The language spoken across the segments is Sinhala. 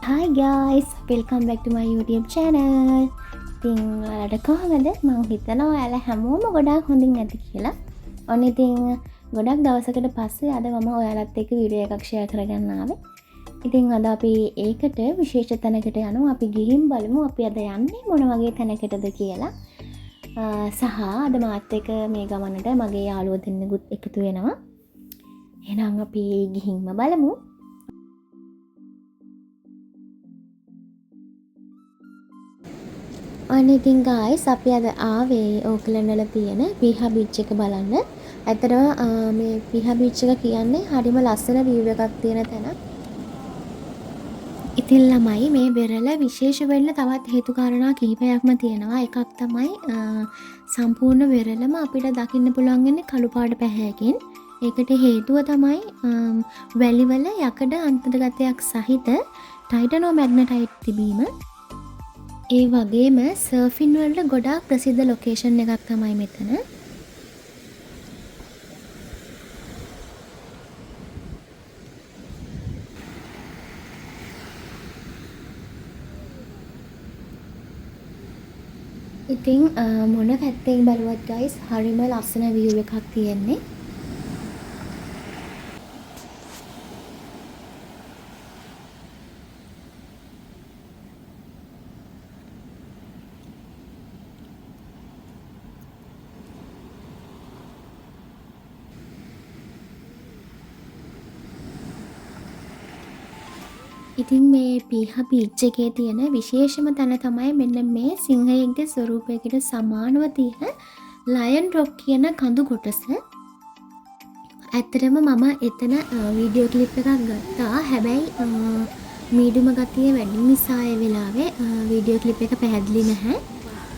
Hi guys, welcome back to my YouTube channel. ඉතින් ඔයාලට කොහමද? මම හිතනවා ඔයාලා හැමෝම ගොඩාක් හොඳින් ඇති කියලා. ඔන්න ඉතින් ගොඩක් දවසකට පස්සේ අද මම ඔයාලත් එක්ක වීඩියෝ එකක් ෂෙයා කරගන්න ආවේ. ඉතින් අද අපි ඒකට විශේෂ තැනකට යනවා. අපි ගිහින් බලමු අපි අද යන්නේ මොන වගේ තැනකටද කියලා. සහ අද මාත් එක්ක මේ ගමනට මගේ යාළුවෝ දෙන්නෙකුත් එකතු වෙනවා. එහෙනම් අපි ගිහින්ම බලමු. අනිතින් guys අපි අද ආවේ ඕක්ලන්ඩ් වල තියෙන පීහා බීච් එක බලන්න. ඇත්තටම මේ පීහා බීච් එක කියන්නේ හරිම ලස්සන view එකක් තියෙන තැන. ඉතින් ළමයි මේ වෙරළ විශේෂ වෙන්න තවත් හේතු කාරණා කිහිපයක්ම තියෙනවා. එකක් තමයි සම්පූර්ණ වෙරළම අපිට දකින්න පුළුවන් වෙන්නේ කළු පාට පැහැයකින්. ඒකට හේතුව තමයි වැලි වල යකඩ අන්තර්ගතයක් සහිත ටයිටනෝමැග්නටයිට් තිබීම. ඒ වගේම සර්ෆින් වලට ගොඩාක් ප්‍රසිද්ධ ලොකේෂන් එකක් තමයි මෙතන. ඉතින් මොන පැත්තෙන් බලුවත් guys හරිම ලස්සන view එකක් තියෙන්නේ. ඉතින් මේ පීහා බීච් එකේ තියෙන විශේෂම තැන තමයි මෙන්න මේ සිංහයෙක්ගේ ස්වරූපයකට සමානව තියෙන ලයන් රොක් කියන කඳු කොටස. ඇත්තටම මම එතන වීඩියෝ ක්ලිප් එකක් ගත්තා. හැබැයි මීඩියම ගතිය වැඩි නිසා ඒ වෙලාවේ වීඩියෝ ක්ලිප් එක පැහැදිලි නැහැ.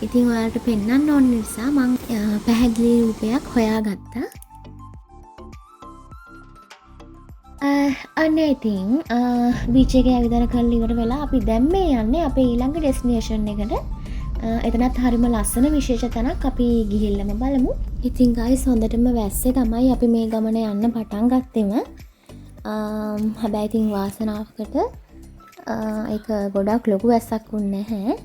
ඉතින් ඔයාලට පෙන්වන්න ඕන නිසා මම පැහැදිලි රූපයක් හොයාගත්තා. අන්න ඉතින් බීච් එකේ ඇවිදලා කරලා ඉවර වෙලා අපි දැන් මේ යන්නේ අපේ ඊළඟ ඩෙස්ටිනේෂන් එකට. එතනත් හරිම ලස්සන විශේෂ තැනක් අපි ගිහිල්ලාම බලමු. ඉතින් guys හොඳටම වැස්සේ තමයි අපි මේ ගමන යන්න පටන් ගත්තෙම. හැබැයි ඉතින් වාසනාවකට ඒක ගොඩක් ලොකු වැස්සක් වුණේ නැහැ.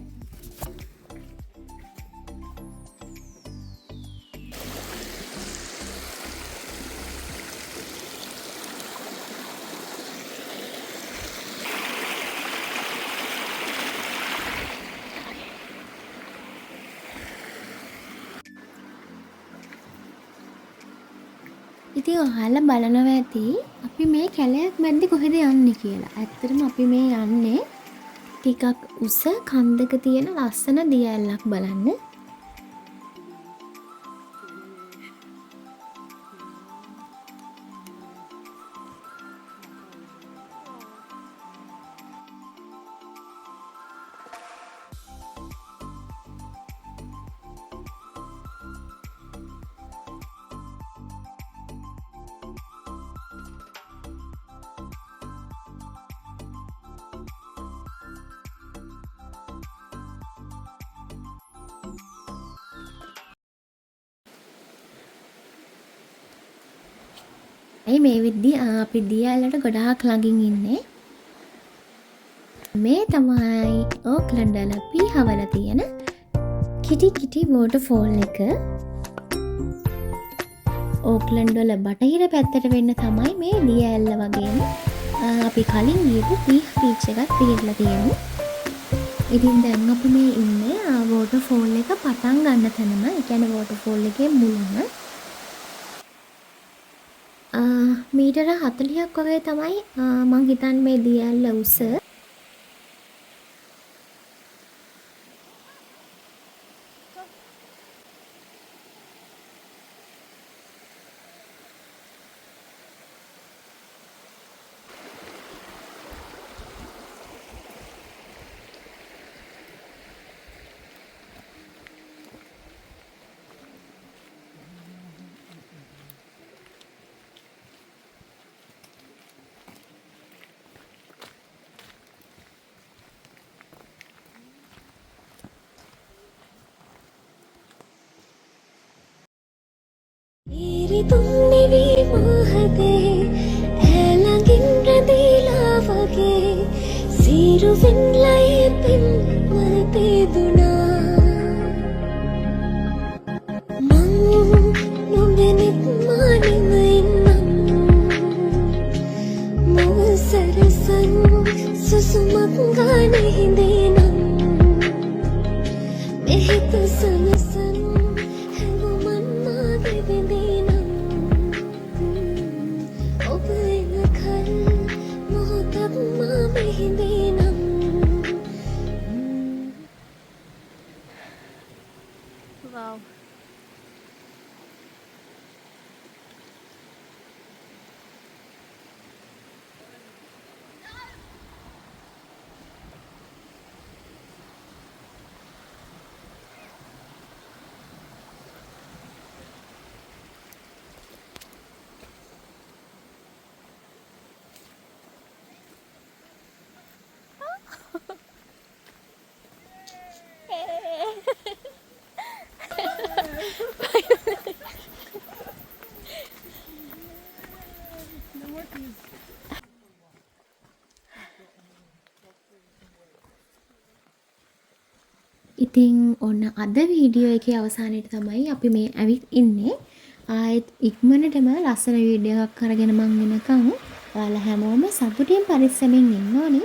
ඉතින් ඔයාලා බලනවා ඇති අපි මේ කැලයක් මැද්දේ කොහෙද යන්නේ කියලා. ඇත්තටම අපි මේ යන්නේ ටිකක් උස කන්දක තියෙන ලස්සන දිය ඇල්ලක් බලන්න. මේ විදිහ අපි දියැලට ගොඩාක් ළඟින් ඉන්නේ. මේ තමයි ඕක්ලන්ඩ් වල පීහවල තියෙන කිටි වෝටර්ෆෝල් එක. ඕක්ලන්ඩ් වල බටහිර පැත්තට වෙන්න තමයි මේ දියැල්ල වගේම අපි කලින් ගියපු පීහා බීච් එකක් පිළිලා තියෙන්නේ. ඉතින් දැන් අපි මේ ඉන්නේ වෝටර්ෆෝල් එක පටන් ගන්න තැනම. ඒ කියන්නේ වෝටර්ෆෝල් එකේ මුලම. මීටර 40ක් වගේ තමයි මං හිතන්නේ මේ දියැල්ල උස. තුන්නෙවි මහතේ ඇලඟින් රැඳිලා වගේ සීරුවෙන්ලයි පින්වල පේදුනා මං නොබෙනෙත් මානෙම ඉන්නම් මොව සරසන් සුසුමක් ගානේ හිඳේනම් මෙහෙත සනසන් හැඟුමන් මාගේ විඳිනම් ඔබ එනකල් මොහොතක් මා මෙහිඳිනම් Wow. ඉතින් ඔන්න අද වීඩියෝ එකේ අවසානයේ තමයි අපි මේ ඇවිත් ඉන්නේ. ආයෙත් ඉක්මනටම ලස්සන වීඩියෝ එකක් අරගෙන මං එනකම් ඔයාලා හැමෝම සතුටින් පරිස්සමෙන් ඉන්න ඕනි.